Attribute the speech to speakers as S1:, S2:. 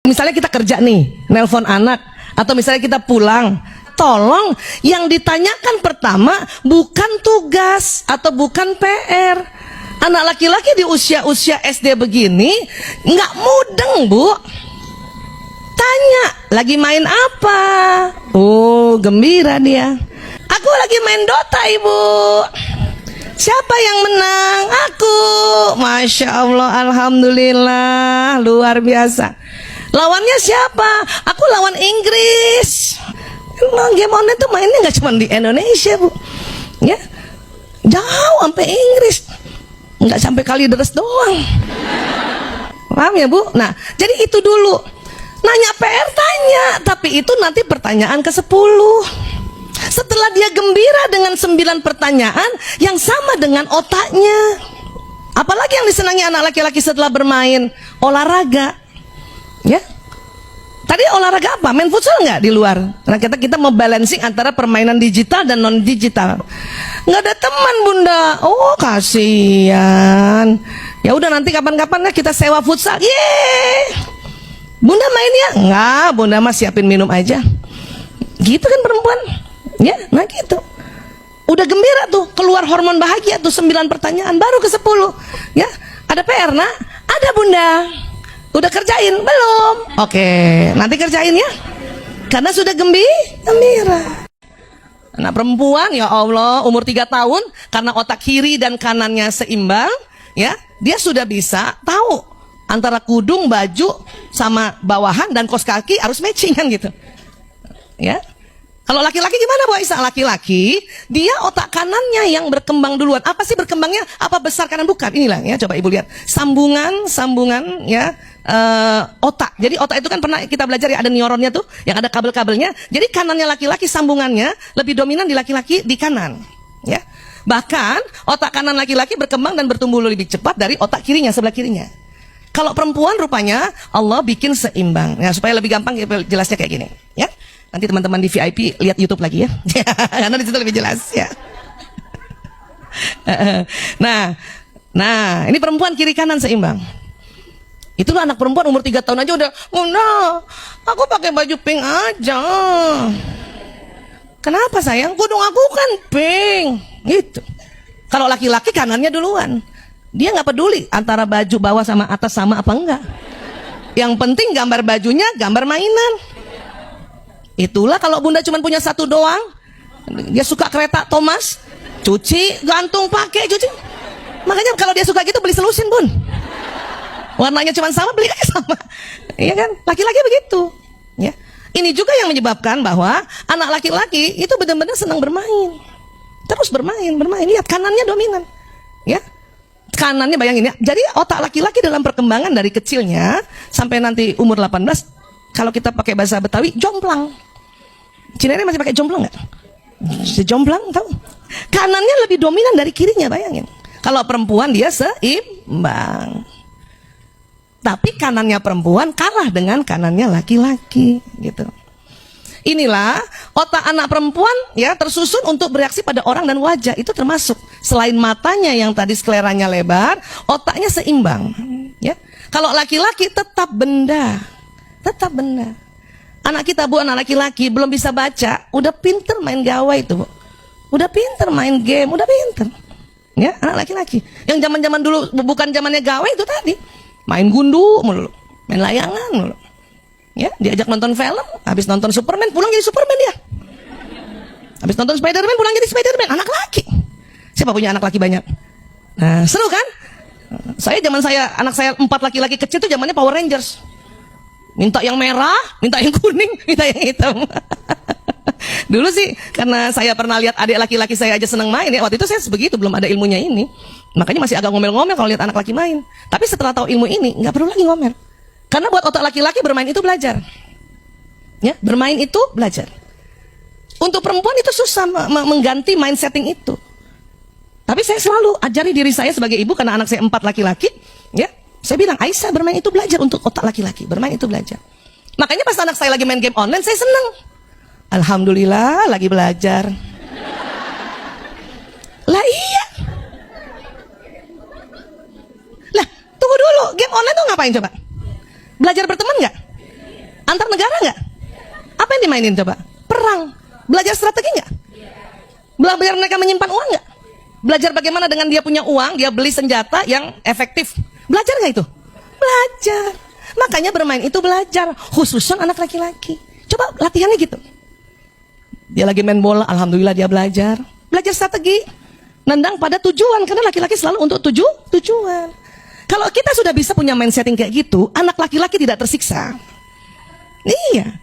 S1: Misalnya kita kerja nih, nelpon anak, atau misalnya kita pulang, tolong yang ditanyakan pertama bukan tugas atau bukan PR. Anak laki-laki di usia-usia SD begini nggak mudeng, Bu. Tanya, lagi main apa? Oh, gembira dia. Aku lagi main Dota, Ibu. Siapa yang menang? Aku. Masya Allah, alhamdulillah, luar biasa. Lawannya siapa? Aku lawan Inggris. Emang game online tuh mainnya nggak cuma di Indonesia, Bu. Ya, jauh sampai Inggris. Nggak sampai Kalideres doang. Paham ya, Bu? Nah, jadi itu dulu. Nanya PR tanya, tapi itu nanti pertanyaan ke-10. Setelah dia gembira dengan 9 pertanyaan yang sama dengan otaknya. Apalagi yang disenangi anak laki-laki setelah bermain? Olahraga. Ya, tadi olahraga apa? Main futsal nggak di luar? Karena kita mau balancing antara permainan digital dan non digital. Nggak ada teman, Bunda. Oh, kasihan. Ya udah, nanti kapan-kapan ya kita sewa futsal. Yeay. Bunda main ya? Nggak, Bunda mah siapin minum aja. Gitu kan perempuan? Ya, nah gitu. Udah gembira tuh, keluar hormon bahagia tuh 9 pertanyaan, baru ke-10. Ya, ada PR, nak? Ada, Bunda. Udah kerjain? Belum? Oke, nanti kerjain ya. Karena sudah gembira. Anak perempuan, ya Allah, umur 3 tahun, karena otak kiri dan kanannya seimbang, ya, dia sudah bisa tahu antara kudung, baju, sama bawahan dan kaos kaki harus matching kan gitu. Ya. Kalau laki-laki gimana, Bu Aisyah? Laki-laki, dia otak kanannya yang berkembang duluan. Apa sih berkembangnya? Apa besar kanan? Bukan. Inilah ya, coba Ibu lihat. Sambungan ya, otak. Jadi otak itu kan pernah kita belajar ya, ada neuronnya tuh, yang ada kabel-kabelnya. Jadi kanannya laki-laki sambungannya lebih dominan di laki-laki di kanan. Ya. Bahkan otak kanan laki-laki berkembang dan bertumbuh lebih cepat dari otak kirinya, sebelah kirinya. Kalau perempuan rupanya Allah bikin seimbang. Ya, supaya lebih gampang jelasnya kayak gini. Ya. Nanti teman-teman di VIP lihat YouTube lagi ya. Karena di situ lebih jelas ya. Nah, ini perempuan kiri kanan seimbang. Itulah anak perempuan umur 3 tahun aja udah, "Bunda, aku pakai baju pink aja." Kenapa sayang? Kudung aku kan pink. Gitu. Kalau laki-laki kanannya duluan. Dia nggak peduli antara baju bawah sama atas sama apa enggak. Yang penting gambar bajunya gambar mainan. Itulah kalau Bunda cuma punya 1 doang, dia suka kereta Thomas, cuci, gantung, pakai, cuci. Makanya kalau dia suka gitu beli selusin, Bun. Warnanya cuma sama, beli aja sama. Iya kan? Laki-laki begitu. Ya. Ini juga yang menyebabkan bahwa anak laki-laki itu benar-benar senang bermain. Terus bermain. Lihat kanannya dominan. Ya. Kanannya bayangin ya. Jadi otak laki-laki dalam perkembangan dari kecilnya sampai nanti umur 18, kalau kita pakai bahasa Betawi, jomplang. Cina ini masih pakai jomplang nggak? Jomplang, tahu? Kanannya lebih dominan dari kirinya, bayangin. Kalau perempuan dia seimbang. Tapi kanannya perempuan kalah dengan kanannya laki-laki, gitu. Inilah otak anak perempuan ya tersusun untuk bereaksi pada orang dan wajah. Itu termasuk selain matanya yang tadi skleranya lebar, otaknya seimbang. Ya. Kalau laki-laki tetap benda. Anak kita, Bu, anak laki-laki belum bisa baca, udah pinter main gawai itu, Bu. Udah pinter main game, udah pinter. Ya, anak laki-laki. Yang zaman-zaman dulu bukan zamannya gawai itu tadi. Main gundu mulu, main layangan mulu. Ya, diajak nonton film, habis nonton Superman pulang jadi Superman dia. Habis nonton Spiderman pulang jadi Spiderman, anak laki. Siapa punya anak laki banyak? Nah, seru kan? Anak saya 4 laki-laki kecil tuh zamannya Power Rangers. Minta yang merah, minta yang kuning, minta yang hitam. Dulu sih karena saya pernah lihat adik laki-laki saya aja senang main ya. Waktu itu saya sebegitu, belum ada ilmunya ini. Makanya masih agak ngomel-ngomel kalau lihat anak laki main. Tapi setelah tahu ilmu ini, nggak perlu lagi ngomel. Karena buat otak laki-laki bermain itu belajar. Ya, bermain itu belajar. Untuk perempuan itu susah mengganti mind setting itu. Tapi saya selalu ajari diri saya sebagai ibu, karena anak saya 4 laki-laki, ya. Saya bilang, Aisyah, bermain itu belajar untuk otak laki-laki. Bermain itu belajar. Makanya pas anak saya lagi main game online, saya senang. Alhamdulillah, lagi belajar. Lah iya. Lah, tunggu dulu. Game online tuh ngapain coba? Belajar berteman nggak? dimainin coba? Perang. Belajar strategi nggak? Belajar mereka menyimpan uang nggak? Belajar bagaimana dengan dia punya uang, dia beli senjata yang efektif. Belajar nggak itu? Belajar. Makanya bermain itu belajar, khususnya anak laki-laki. Coba latihannya gitu. Dia lagi main bola, alhamdulillah dia belajar. Belajar strategi. Nendang pada tujuan, karena laki-laki selalu untuk tujuan. Kalau kita sudah bisa punya mindset yang kayak gitu, anak laki-laki tidak tersiksa. Iya.